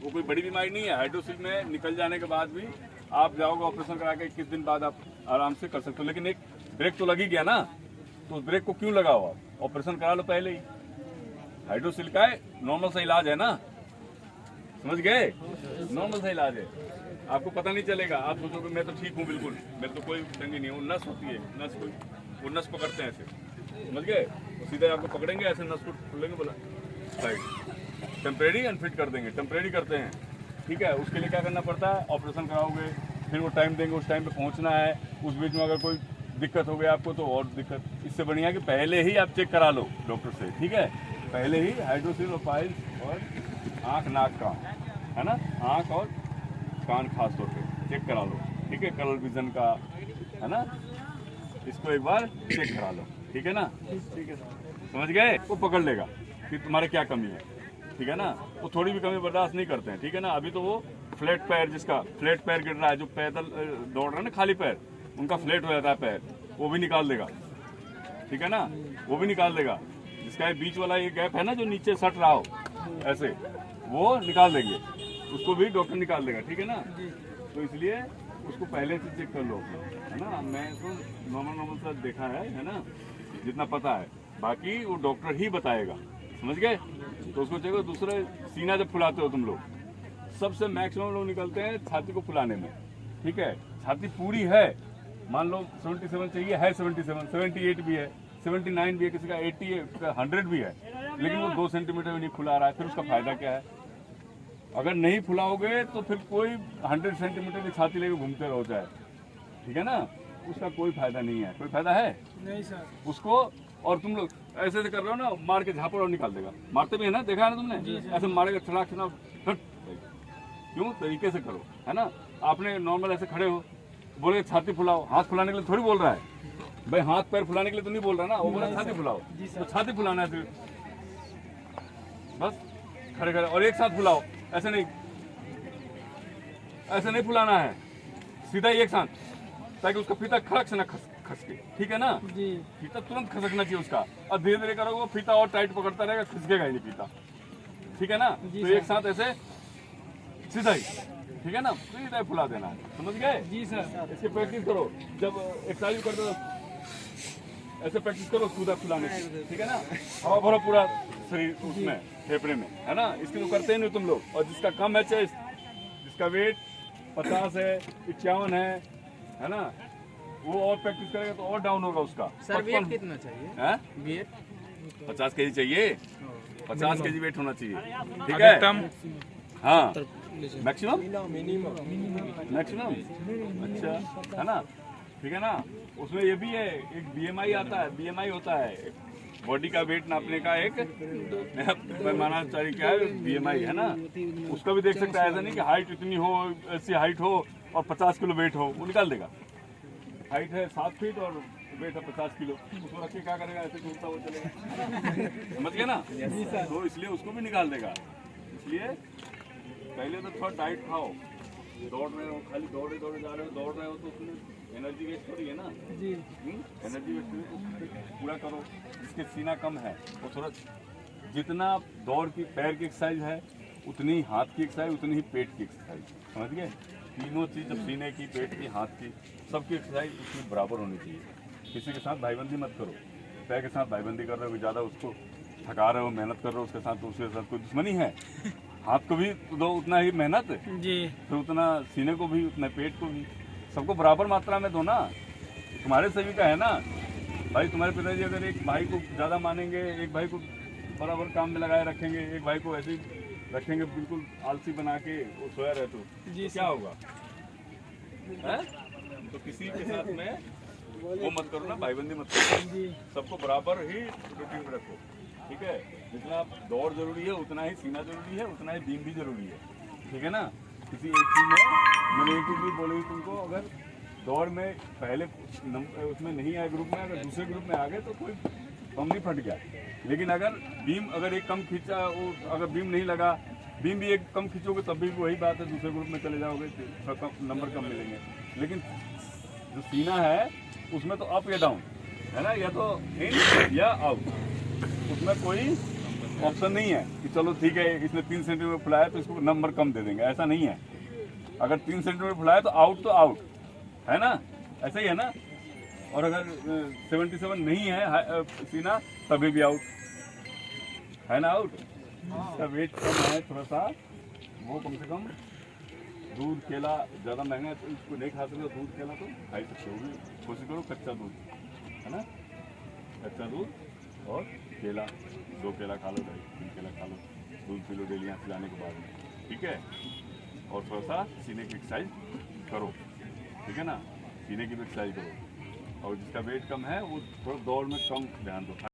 वो कोई बड़ी बीमारी नहीं है। हाइड्रोसिल में निकल जाने के बाद भी आप जाओगे ऑपरेशन करा के 21 दिन बाद आप आराम से कर सकते हो। लेकिन एक ब्रेक तो लगी गया ना, तो उस ब्रेक को क्यों लगाओ आप? ऑपरेशन करा लो पहले ही। हाइड्रोसिल का नॉर्मल सा इलाज है ना, समझ गए? नॉर्मल सा इलाज है, आपको पता नहीं चलेगा। आप सोचोगे मैं तो ठीक हूँ बिल्कुल, मेरे तो कोई तंगी नहीं है। वो नस होती है, नस को वो नस पकड़ते हैं ऐसे, समझ गए? तो सीधे आपको पकड़ेंगे ऐसे, नस को खोलेंगे, बोला साइड, टेम्परेरी अनफिट कर देंगे। टेम्परेरी करते हैं, ठीक है। उसके लिए क्या करना पड़ता है? ऑपरेशन कराओगे, फिर वो टाइम देंगे, उस टाइम पे पहुंचना है। उस बीच में अगर कोई दिक्कत हो गई आपको तो और दिक्कत। इससे बढ़िया कि पहले ही आप चेक करा लो डॉक्टर से, ठीक है? पहले ही हाइड्रोसिल और पाइल्स और आँख नाक कान, है ना, आँख और कान खास तौर पे चेक करा लो, ठीक है? कलर विजन का, है ना, इसको एक बार चेक करा लो, ठीक है ना? ठीक है, समझ गए? वो पकड़ लेगा कि तुम्हारे क्या कमी है, ठीक है ना? वो थोड़ी भी कमी बर्दाश्त नहीं करते हैं, ठीक है ना? अभी तो वो फ्लैट पैर, जिसका फ्लैट पैर गिर रहा है, जो पैदल दौड़ रहा है ना खाली पैर, उनका फ्लैट हो जाता है पैर, वो भी निकाल देगा, ठीक है ना? वो भी निकाल देगा। जिसका ये बीच वाला ये गैप है ना, जो नीचे सट रहा हो ऐसे, वो निकाल देंगे, उसको भी डॉक्टर निकाल देगा, ठीक है ना? तो इसलिए उसको पहले से चेक कर लो, है ना? मैं तो नॉर्मल सा देखा है ना, जितना पता है, बाकी वो डॉक्टर ही बताएगा, समझ गए? तो उसको चेक। दूसरा, सीना जब फुलाते हो तुम लोग, सबसे मैक्सिमम लोग निकलते हैं छाती को फुलाने में, ठीक है? छाती पूरी है, मान लो 77 चाहिए है, 77, 78 भी है, 79 भी है, किसी का 80 है, 100 भी है, लेकिन वो 2 सेंटीमीटर भी नहीं फुला रहा है, फिर उसका फायदा क्या है? अगर नहीं फुलाओगे तो फिर कोई 100 सेंटीमीटर की छाती लेके घूमते रहो चाहे, ठीक है ना? उसका कोई फायदा नहीं है। कोई फायदा है नहीं सर उसको। और तुम लोग ऐसे ऐसे कर रहे हो ना, मार के झापड़ और निकाल देगा। मारते भी है ना, देखा है ना तुमने? ऐसे मारेगा, छलाक छलाक, क्यों? तरीके से करो, है ना? आपने नॉर्मल ऐसे खड़े हो, बोले छाती फुलाओ, हाथ फुलाने के लिए थोड़ी बोल रहा है भाई, हाथ पैर फुलाने के लिए तो नहीं बोल रहा ना, वो बोला छाती फुलाओ, तो छाती फुलाना है सिर्फ, बस खड़े खड़े और एक साथ फुलाओ। ऐसे नहीं, ऐसे नहीं फुलाना है, सीधा ही एक साथ, ताकि उसका फीता खड़क से ना खसके, ठीक है ना? जी फीता तुरंत खसकना चाहिए उसका, और धीरे धीरे करोगे वो फीता और टाइट पकड़ता रहेगा, खिसकेगा ही नहीं फीता, ठीक है ना? तो एक साथ ऐसे सीधा ही, ठीक है ना? सीधा ही फुला देना है, समझ गए? जी सर। इसकी प्रैक्टिस करो, जब एक्सरसाइज करते हो ऐसे प्रैक्टिस करो सीधा फुलाने की, ठीक है ना? हवा भरो पूरा शरीर उसमें, फेफड़े में, है ना? इसकी तो करते ही नहीं तुम लोग। और जिसका कम है चेस्ट, जिसका वेट 50 है, 51 है ना, वो और प्रैक्टिस करेगा तो और डाउन होगा उसका। सर वेट कितना चाहिए? है वेट 50 केजी चाहिए, 50 केजी वेट होना चाहिए, ठीक है? हाँ, मैक्सिमम मैक्सिमम, अच्छा, है ना? ठीक है ना? उसमें ये भी है, एक बीएमआई आता है, बीएमआई होता है बॉडी का वेट नापने का एक पैमाना तरीका है, बीएमआई, है ना? उसका भी देख सकता है। ऐसा नहीं कि हाइट इतनी हो, ऐसी हाइट हो और 50 किलो वेट हो, वो निकाल देगा। हाइट है 7 फीट और वेट है 50 किलो, उसको रख के क्या करेगा? ऐसे घूमता हुआ चलेगा, समझ गए ना? तो इसलिए उसको भी निकाल देगा। इसलिए पहले तो थोड़ा डाइट खाओ, दौड़ रहे हो, खाली दौड़े दौड़े जा रहे हो, दौड़ रहे हो तो उसमें एनर्जी वेस्ट हो रही है ना जी। एनर्जी वेस्ट पूरा करो। जिसके सीना कम है वो थोड़ा, जितना दौड़ की पैर की एक्सरसाइज है उतनी ही हाथ की एक्सरसाइज, उतनी ही पेट की एक्सरसाइज, समझ गए? तीनों चीज़, जब सीने की, पेट की, हाथ की, सबकी एक्सरसाइज उसमें बराबर होनी चाहिए। किसी के साथ भाईबंदी मत करो। पैर के साथ भाईबंदी कर रहे हो, ज़्यादा उसको थका रहे हो, मेहनत कर रहे हो उसके साथ, तो उसके साथ कोई दुश्मनी है? हाथ को भी दो उतना ही मेहनत, जी फिर उतना सीने को भी, उतना पेट को भी, सबको बराबर मात्रा में दो ना। तुम्हारे सभी का है ना भाई। तुम्हारे पिताजी अगर एक भाई को ज़्यादा मानेंगे, एक भाई को बराबर काम में लगाए रखेंगे, एक भाई को ऐसे ही रखेंगे बिल्कुल आलसी बना के वो सोया रहे, तो जी क्या होगा? है? तो किसी के साथ में वो मत करो ना, भाईबंदी मत करो, जी सबको बराबर ही रूटीन में रखो, ठीक है? जितना दौड़ जरूरी है उतना ही सीना जरूरी है, उतना ही बीम भी जरूरी है, ठीक है ना? किसी एक चीज़ में मैंने एक चीज़ भी बोली तुमको, अगर दौड़ में पहले उसमें नहीं आए ग्रुप में, अगर दूसरे ग्रुप में आ गए तो कोई कम नहीं फट गया। लेकिन अगर बीम अगर एक कम खींचा, वो अगर बीम नहीं लगा, बीम भी एक कम खींचोगे तब भी वही बात है, दूसरे ग्रुप में चले जाओगे तो कम नंबर कम मिलेंगे। लेकिन जो सीना है उसमें तो अप या डाउन है ना, या तो इन या आउट, उसमें कोई ऑप्शन नहीं है कि चलो ठीक है इसने 3 सेंटीमीटर फुलाया तो इसको नंबर कम दे देंगे, ऐसा नहीं है। अगर 3 सेंटीमीटर फुलाया तो आउट है ना, ऐसा ही है ना। और अगर 77 नहीं है सीना तभी भी आउट है ना, आउट। इसका वेट कम है थोड़ा सा, वो कम से कम दूध केला ज़्यादा महंगा है तो इसको नहीं खा सकते, दूध केला तो खा ही सकते हो, कोशिश करो कच्चा दूध है ना, कच्चा दूध और केला, 2 केला खा लो, 3 केला खा लो, दूध पी लो डेली यहाँ से जाने के बाद में, ठीक है। और थोड़ा सा सीने की एक्सरसाइज करो, ठीक है ना, सीने की भी एक्सरसाइज करो। और जिसका वेट कम है वो थोड़ा दौड़ में कम ध्यान दो।